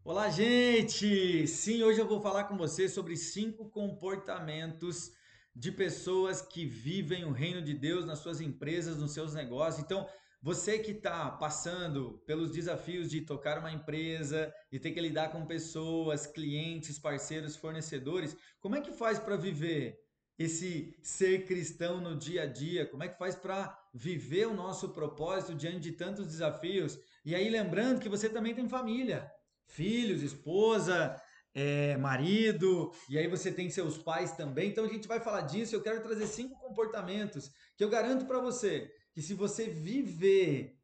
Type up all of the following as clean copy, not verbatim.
Olá, gente! Sim, hoje eu vou falar com você sobre 5 comportamentos de pessoas que vivem o reino de Deus nas suas empresas, nos seus negócios. Então, você que está passando pelos desafios de tocar uma empresa, de ter que lidar com pessoas, clientes, parceiros, fornecedores, como é que faz para viver esse ser cristão no dia a dia? Como é que faz para viver o nosso propósito diante de tantos desafios? E aí, lembrando que você também tem família, filhos, esposa, marido, e aí você tem seus pais também. Então a gente vai falar disso. Eu quero trazer 5 comportamentos que eu garanto para você que se você viver,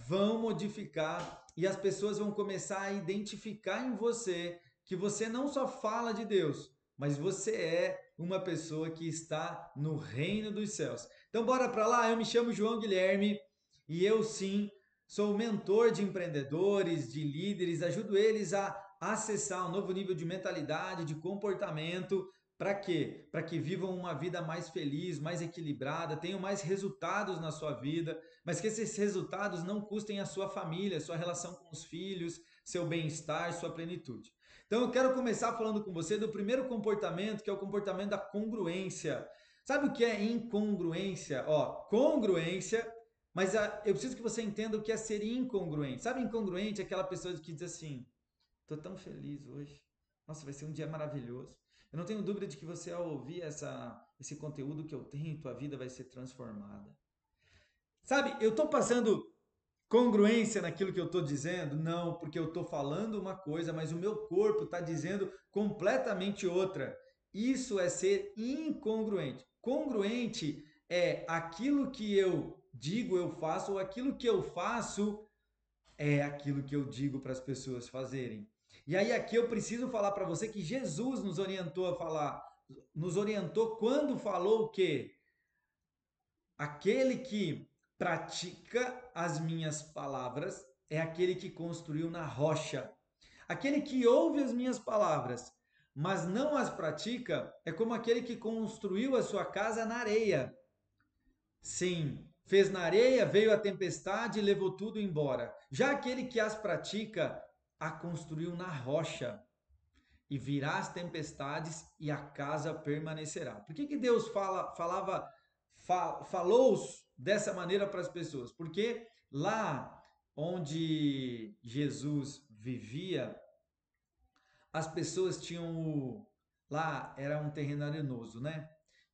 vão modificar e as pessoas vão começar a identificar em você que você não só fala de Deus, mas você é uma pessoa que está no reino dos céus. Então bora para lá. Eu me chamo João Guilherme e eu sim sou mentor de empreendedores, de líderes, ajudo eles a acessar um novo nível de mentalidade, de comportamento. Para quê? Para que vivam uma vida mais feliz, mais equilibrada, tenham mais resultados na sua vida, mas que esses resultados não custem a sua família, sua relação com os filhos, seu bem-estar, sua plenitude. Então eu quero começar falando com você do primeiro comportamento, que é o comportamento da congruência. Sabe o que é incongruência? Ó, congruência, mas eu preciso que você entenda o que é ser incongruente. Sabe, incongruente é aquela pessoa que diz assim: tô tão feliz hoje. Nossa, vai ser um dia maravilhoso. Eu não tenho dúvida de que você, ao ouvir esse conteúdo que eu tenho, tua vida vai ser transformada. Sabe, eu estou passando congruência naquilo que eu estou dizendo? Não, porque eu estou falando uma coisa, mas o meu corpo está dizendo completamente outra. Isso é ser incongruente. Congruente é aquilo que eu digo, eu faço, ou aquilo que eu faço é aquilo que eu digo para as pessoas fazerem. E aí aqui eu preciso falar para você que Jesus nos orientou a falar, nos orientou quando falou que aquele que pratica as minhas palavras é aquele que construiu na rocha. Aquele que ouve as minhas palavras, mas não as pratica, é como aquele que construiu a sua casa na areia. Sim, fez na areia, veio a tempestade e levou tudo embora. Já aquele que as pratica, a construiu na rocha, e virá as tempestades e a casa permanecerá. Por que Deus falou dessa maneira para as pessoas? Porque lá onde Jesus vivia, as pessoas lá era um terreno arenoso, né?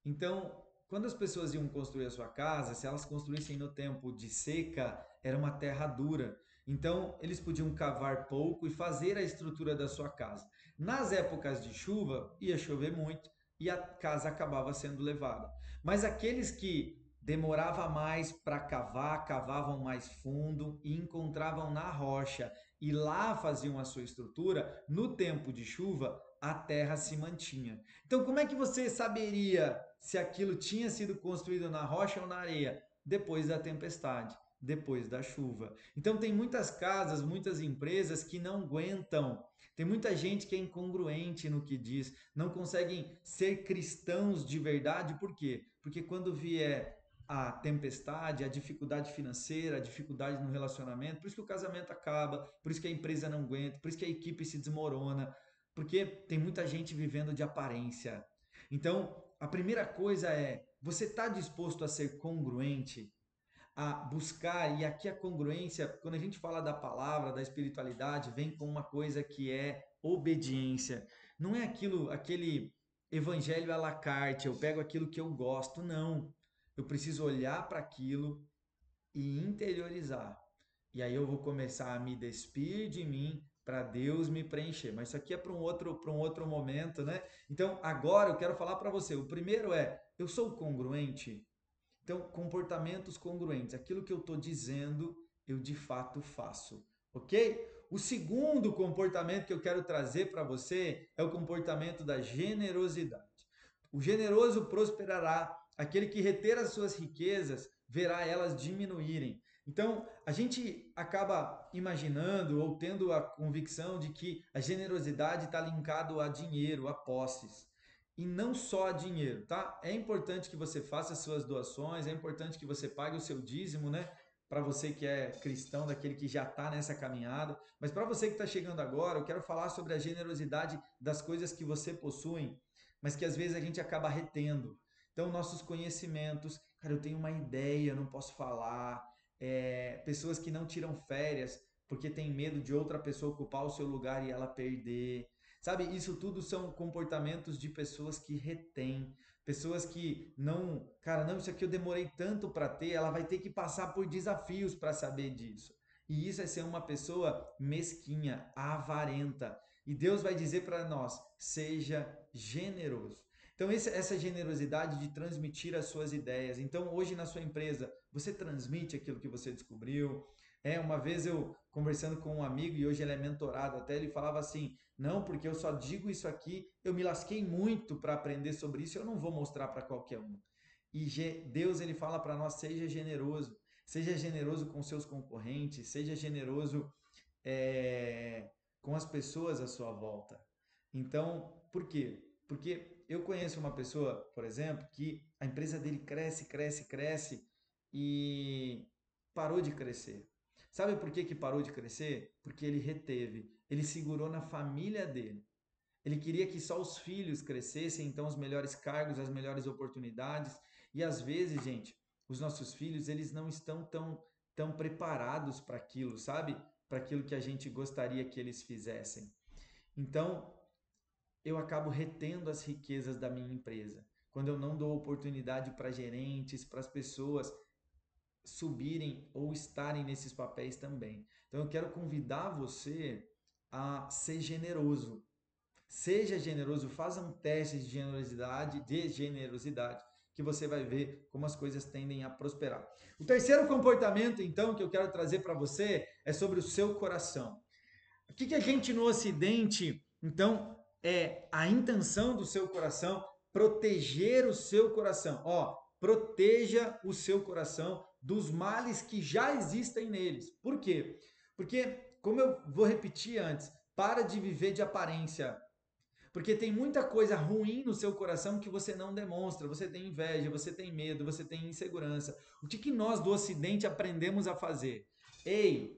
Então, quando as pessoas iam construir a sua casa, se elas construíssem no tempo de seca, era uma terra dura. Então, eles podiam cavar pouco e fazer a estrutura da sua casa. Nas épocas de chuva, ia chover muito e a casa acabava sendo levada. Mas aqueles que demorava mais para cavar, cavavam mais fundo e encontravam na rocha e lá faziam a sua estrutura, no tempo de chuva, a terra se mantinha. Então, como é que você saberia se aquilo tinha sido construído na rocha ou na areia? Depois da tempestade, depois da chuva. Então, tem muitas casas, muitas empresas que não aguentam. Tem muita gente que é incongruente no que diz, não conseguem ser cristãos de verdade. Por quê? Porque quando vier a tempestade, a dificuldade financeira, a dificuldade no relacionamento, por isso que o casamento acaba, por isso que a empresa não aguenta, por isso que a equipe se desmorona, porque tem muita gente vivendo de aparência. Então, a primeira coisa é, você está disposto a ser congruente, a buscar, e aqui a congruência, quando a gente fala da palavra, da espiritualidade, vem com uma coisa que é obediência. Não é aquele evangelho à la carte, eu pego aquilo que eu gosto, não. Eu preciso olhar para aquilo e interiorizar. E aí eu vou começar a me despir de mim para Deus me preencher. Mas isso aqui é para um outro momento, né? Então, agora eu quero falar para você. O primeiro é, eu sou congruente? Então, comportamentos congruentes. Aquilo que eu estou dizendo, eu de fato faço. Ok? O segundo comportamento que eu quero trazer para você é o comportamento da generosidade. O generoso prosperará, aquele que reter as suas riquezas verá elas diminuírem. Então, a gente acaba imaginando ou tendo a convicção de que a generosidade está linkado a dinheiro, a posses. E não só a dinheiro, tá? É importante que você faça as suas doações, é importante que você pague o seu dízimo, né? para você que é cristão, daquele que já está nessa caminhada. Mas para você que está chegando agora, eu quero falar sobre a generosidade das coisas que você possui, mas que às vezes a gente acaba retendo. Então, nossos conhecimentos, cara, eu tenho uma ideia, não posso falar. Pessoas que não tiram férias porque tem medo de outra pessoa ocupar o seu lugar e ela perder. Sabe, isso tudo são comportamentos de pessoas que retêm, pessoas que não, cara, não, isso aqui eu demorei tanto para ter, ela vai ter que passar por desafios para saber disso. E isso é ser uma pessoa mesquinha, avarenta. E Deus vai dizer para nós: seja generoso. Então, essa generosidade de transmitir as suas ideias. Então, hoje na sua empresa, você transmite aquilo que você descobriu. Uma vez eu conversando com um amigo, e hoje ele é mentorado até, ele falava assim: não, porque eu só digo isso aqui, eu me lasquei muito para aprender sobre isso, eu não vou mostrar para qualquer um. E Deus, ele fala para nós: seja generoso com seus concorrentes, seja generoso com as pessoas à sua volta. Então, por quê? Porque eu conheço uma pessoa, por exemplo, que a empresa dele cresce, cresce, cresce e parou de crescer. Sabe por que parou de crescer? Porque ele reteve, ele segurou na família dele. Ele queria que só os filhos crescessem, então os melhores cargos, as melhores oportunidades. E às vezes, gente, os nossos filhos, eles não estão tão preparados para aquilo, sabe? Para aquilo que a gente gostaria que eles fizessem. Então, eu acabo retendo as riquezas da minha empresa. Quando eu não dou oportunidade para gerentes, para as pessoas subirem ou estarem nesses papéis também. Então, eu quero convidar você a ser generoso. Seja generoso, faça um teste de generosidade, que você vai ver como as coisas tendem a prosperar. O terceiro comportamento, então, que eu quero trazer para você é sobre o seu coração. O que a gente no Ocidente, então, é a intenção do seu coração, proteger o seu coração. Ó, proteja o seu coração dos males que já existem neles. Por quê? Porque, como eu vou repetir antes, para de viver de aparência. Porque tem muita coisa ruim no seu coração que você não demonstra. Você tem inveja, você tem medo, você tem insegurança. O que nós do Ocidente aprendemos a fazer? Ei,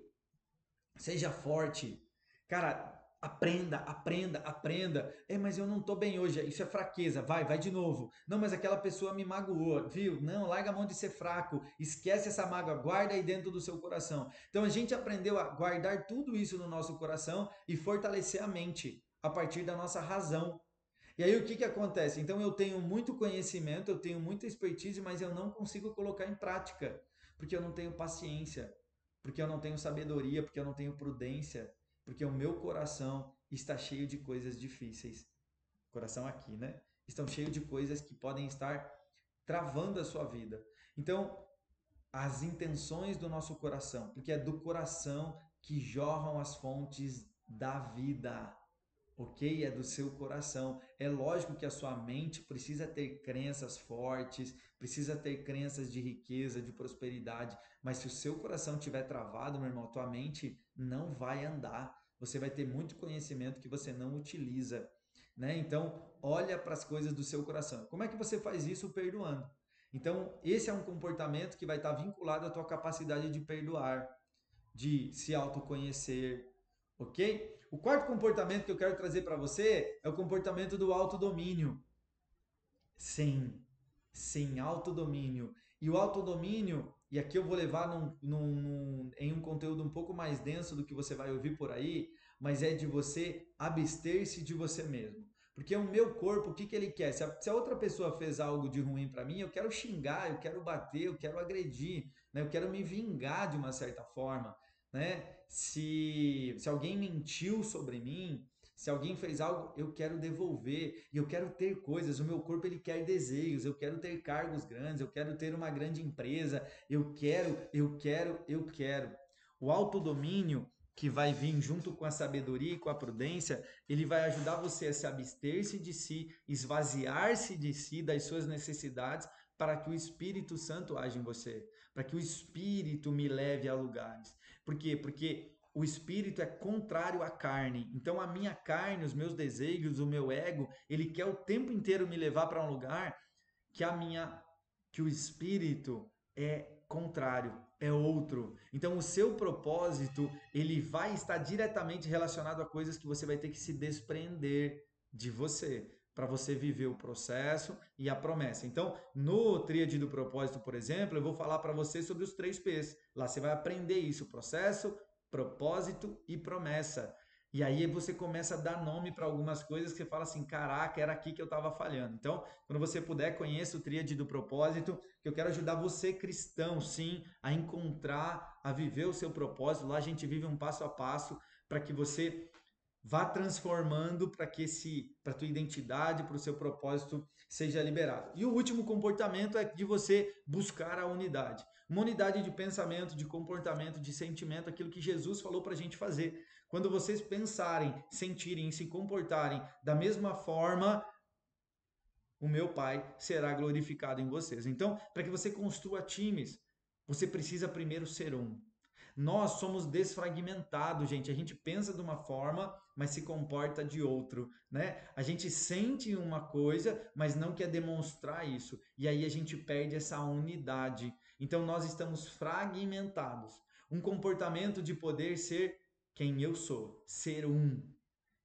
seja forte. Cara, aprenda, aprenda, aprenda. Mas eu não tô bem hoje. Isso é fraqueza. Vai de novo. Não, mas aquela pessoa me magoou, viu? Não, larga a mão de ser fraco. Esquece essa mágoa, guarda aí dentro do seu coração. Então a gente aprendeu a guardar tudo isso no nosso coração e fortalecer a mente a partir da nossa razão. E aí o que acontece? Então eu tenho muito conhecimento, eu tenho muita expertise, mas eu não consigo colocar em prática, porque eu não tenho paciência, porque eu não tenho sabedoria, porque eu não tenho prudência, porque o meu coração está cheio de coisas difíceis. Coração aqui, né? Estão cheio de coisas que podem estar travando a sua vida. Então, as intenções do nosso coração, porque é do coração que jorram as fontes da vida. Ok? É do seu coração. É lógico que a sua mente precisa ter crenças fortes, precisa ter crenças de riqueza, de prosperidade, mas se o seu coração estiver travado, meu irmão, tua mente não vai andar. Você vai ter muito conhecimento que você não utiliza, né? Então, olha para as coisas do seu coração. Como é que você faz isso? Perdoando. Então, esse é um comportamento que vai estar vinculado à tua capacidade de perdoar, de se autoconhecer, ok? O quarto comportamento que eu quero trazer para você é o comportamento do autodomínio. Sim, sim, autodomínio. E o autodomínio, e aqui eu vou levar em um conteúdo um pouco mais denso do que você vai ouvir por aí, mas é de você abster-se de você mesmo. Porque o meu corpo, o que ele quer? Se a outra pessoa fez algo de ruim para mim, eu quero xingar, eu quero bater, eu quero agredir, né? Eu quero me vingar de uma certa forma, né? Se alguém mentiu sobre mim, se alguém fez algo, eu quero devolver e eu quero ter coisas. O meu corpo ele quer desejos. Eu quero ter cargos grandes. Eu quero ter uma grande empresa. Eu quero. O autodomínio que vai vir junto com a sabedoria e com a prudência, ele vai ajudar você a se abster-se de si, esvaziar-se de si, das suas necessidades, para que o Espírito Santo age em você, para que o Espírito me leve a lugares. Por quê? Porque o espírito é contrário à carne. Então a minha carne, os meus desejos, o meu ego, ele quer o tempo inteiro me levar para um lugar que o espírito é contrário. é outro. Então, o seu propósito, ele vai estar diretamente relacionado a coisas que você vai ter que se desprender de você, para você viver o processo e a promessa. Então, no Tríade do Propósito, por exemplo, eu vou falar para você sobre os 3 P's. Lá você vai aprender isso: processo, propósito e promessa. E aí você começa a dar nome para algumas coisas que você fala assim, caraca, era aqui que eu estava falhando. Então, quando você puder, conheça o Tríade do Propósito, que eu quero ajudar você, cristão, sim, a encontrar, a viver o seu propósito. Lá a gente vive um passo a passo para que você vá transformando para a tua identidade, para o seu propósito seja liberado. E o último comportamento é de você buscar a unidade. Uma unidade de pensamento, de comportamento, de sentimento, aquilo que Jesus falou para a gente fazer. Quando vocês pensarem, sentirem, se comportarem da mesma forma, o meu Pai será glorificado em vocês. Então, para que você construa times, você precisa primeiro ser um. Nós somos desfragmentados, gente. A gente pensa de uma forma, mas se comporta de outro, né? A gente sente uma coisa, mas não quer demonstrar isso. E aí a gente perde essa unidade. Então nós estamos fragmentados. Um comportamento de poder ser quem eu sou, ser um.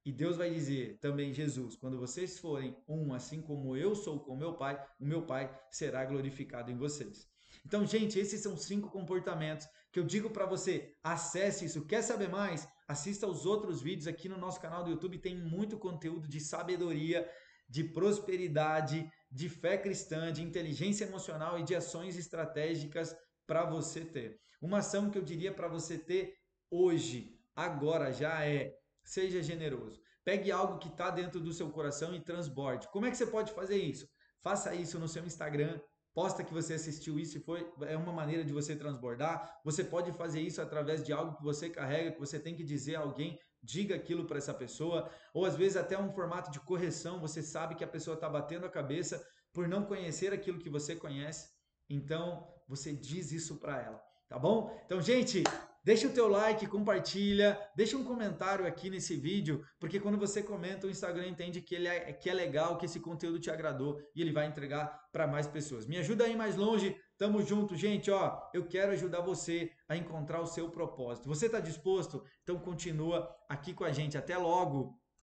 E Deus vai dizer também, Jesus, quando vocês forem um, assim como eu sou com o meu Pai será glorificado em vocês. Então, gente, esses são 5 comportamentos que eu digo para você, acesse isso. Quer saber mais? Assista aos outros vídeos aqui no nosso canal do YouTube, tem muito conteúdo de sabedoria, de prosperidade, de fé cristã, de inteligência emocional e de ações estratégicas para você ter. Uma ação que eu diria para você ter hoje, agora já é: seja generoso. Pegue algo que está dentro do seu coração e transborde. Como é que você pode fazer isso? Faça isso no seu Instagram. Posta que você assistiu isso e é uma maneira de você transbordar. Você pode fazer isso através de algo que você carrega, que você tem que dizer a alguém, diga aquilo para essa pessoa, ou às vezes até um formato de correção, você sabe que a pessoa está batendo a cabeça por não conhecer aquilo que você conhece, então você diz isso para ela, tá bom? Então, gente, deixa o teu like, compartilha, deixa um comentário aqui nesse vídeo, porque quando você comenta, o Instagram entende que é legal, que esse conteúdo te agradou e ele vai entregar para mais pessoas. Me ajuda aí mais longe, tamo junto, gente, ó, eu quero ajudar você a encontrar o seu propósito. Você está disposto? Então continua aqui com a gente. Até logo!